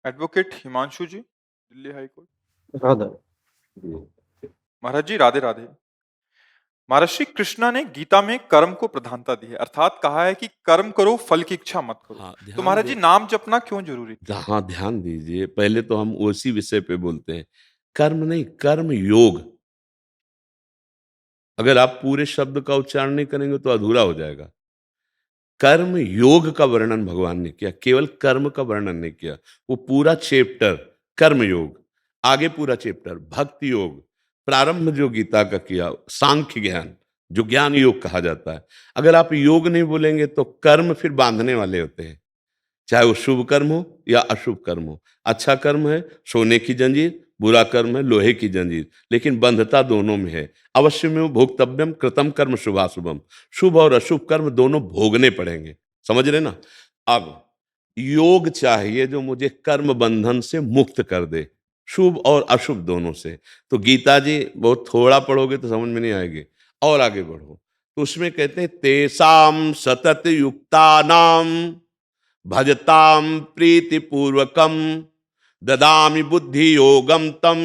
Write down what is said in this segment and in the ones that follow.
Advocate Himanshu जी, Delhi high court. Radha ji. महाराज जी राधे राधे। महाराज श्री कृष्णा ने गीता में कर्म को प्रधानता दी है, अर्थात कहा है कि कर्म करो, फल की इच्छा मत करो। हाँ, तो ध्यान महाराज जी दो। नाम जपना क्यों जरूरी था? हाँ, ध्यान दीजिए। पहले तो हम उसी विषय पे बोलते हैं। कर्म नहीं, कर्म योग। अगर आप पूरे शब्द का उच्चारण नहीं करेंगे तो अधूरा हो जाएगा। कर्म योग का वर्णन भगवान ने किया, केवल कर्म का वर्णन नहीं किया। वो पूरा चैप्टर कर्म योग, आगे पूरा चैप्टर भक्ति योग, प्रारंभ जो गीता का किया सांख्य ज्ञान, जो ज्ञान योग कहा जाता है। अगर आप योग नहीं बोलेंगे तो कर्म फिर बांधने वाले होते हैं, चाहे वो शुभ कर्म हो या अशुभ कर्म हो। अच्छा कर्म है सोने की जंजीर, बुरा कर्म है लोहे की जंजीर, लेकिन बंधता दोनों में है। अवश्य में भोक्तव्यम कृतम कर्म शुभाशुभम। शुभ और अशुभ कर्म दोनों भोगने पड़ेंगे, समझ रहे ना। अब योग चाहिए जो मुझे कर्म बंधन से मुक्त कर दे, शुभ और अशुभ दोनों से। तो गीता जी बहुत थोड़ा पढ़ोगे तो समझ में नहीं आएगी, और आगे बढ़ो तो उसमें कहते हैं तेसाम सतत युक्ता नाम भजताम प्रीतिपूर्वकम ददामि बुद्धि योगम तम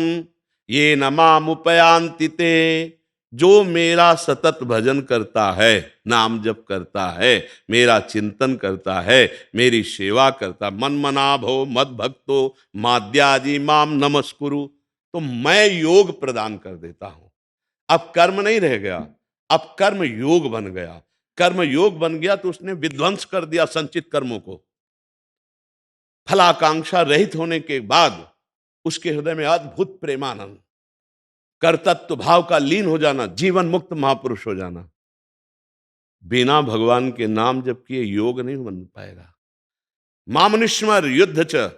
ये न मामुपयांति ते। जो मेरा सतत भजन करता है, नाम जप करता है, मेरा चिंतन करता है, मेरी सेवा करता, मन मना भो मद भक्तो माद्याजी माम नमस्कुरु, तो मैं योग प्रदान कर देता हूं। अब कर्म नहीं रह गया, अब कर्म योग बन गया। कर्म योग बन गया तो उसने विध्वंस कर दिया संचित कर्मों को। फलाकांक्षा रहित होने के बाद उसके हृदय में अद्भुत प्रेमानंद, कर्तत्व भाव का लीन हो जाना, जीवन मुक्त महापुरुष हो जाना। बिना भगवान के नाम जप किए योग नहीं बन पाएगा। मामनुष्मर युद्ध च,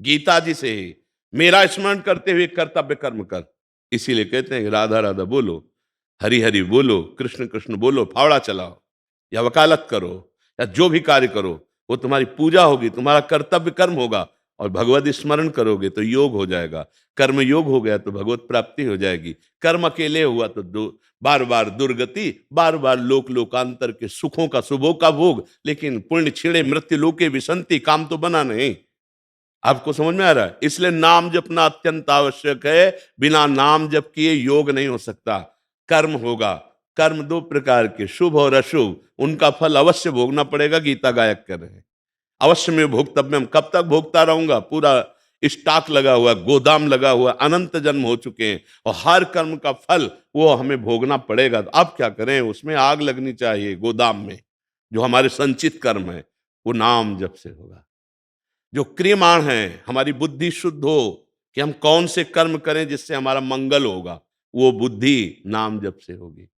गीता जी से ही मेरा स्मरण करते हुए कर्तव्य कर्म कर। इसीलिए कहते हैं राधा राधा बोलो, हरि हरि बोलो, कृष्ण कृष्ण बोलो, फावड़ा चलाओ या वकालत करो या जो भी कार्य करो, वो तुम्हारी पूजा होगी, तुम्हारा कर्तव्य कर्म होगा। और भगवत स्मरण करोगे तो योग हो जाएगा। कर्म योग हो गया तो भगवत प्राप्ति हो जाएगी। कर्म अकेले हुआ तो बार बार दुर्गति, बार बार लोक लोकांतर के सुखों का शुभों का भोग, लेकिन पुण्य छिड़े मृत्यु लोके विसंति, काम तो बना नहीं। आपको समझ में आ रहा है? इसलिए नाम जपना अत्यंत आवश्यक है। बिना नाम जप किए योग नहीं हो सकता। कर्म होगा, कर्म दो प्रकार के, शुभ और अशुभ, उनका फल अवश्य भोगना पड़ेगा। गीता गायक कर रहे हैं अवश्य में भोक्तव्यम। कब तक भोगता रहूंगा? पूरा स्टॉक लगा हुआ, गोदाम लगा हुआ, अनंत जन्म हो चुके हैं, और हर कर्म का फल वो हमें भोगना पड़ेगा। तो अब क्या करें? उसमें आग लगनी चाहिए गोदाम में। जो हमारे संचित कर्म है वो नाम जप से होगा। जो क्रियमाण है, हमारी बुद्धि शुद्ध हो कि हम कौन से कर्म करें जिससे हमारा मंगल होगा, वो बुद्धि नाम जप से होगी।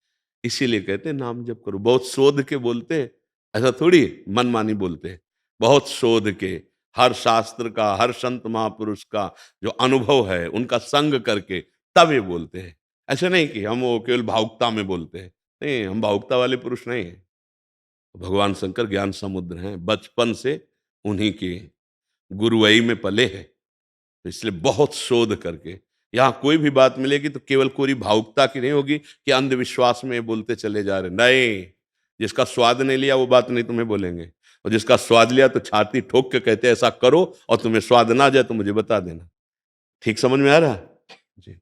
इसीलिए कहते हैं नाम जप करो। बहुत शोध के बोलते हैं, ऐसा थोड़ी मनमानी बोलते हैं। बहुत शोध के, हर शास्त्र का, हर संत महापुरुष का जो अनुभव है उनका संग करके तब ये बोलते हैं। ऐसे नहीं कि हम वो केवल भावुकता में बोलते हैं। नहीं, हम भावुकता वाले पुरुष नहीं हैं। भगवान शंकर ज्ञान समुद्र हैं, बचपन से उन्हीं की गुरुवई में पले हैं। तो इसलिए बहुत शोध करके यहाँ कोई भी बात मिलेगी तो केवल कोई भावुकता की नहीं होगी कि अंधविश्वास में बोलते चले जा रहे। नहीं, जिसका स्वाद नहीं लिया वो बात नहीं तुम्हें बोलेंगे, और जिसका स्वाद लिया तो छाती ठोक के कहते ऐसा करो, और तुम्हें स्वाद ना जाए तो मुझे बता देना। ठीक समझ में आ रहा है जी?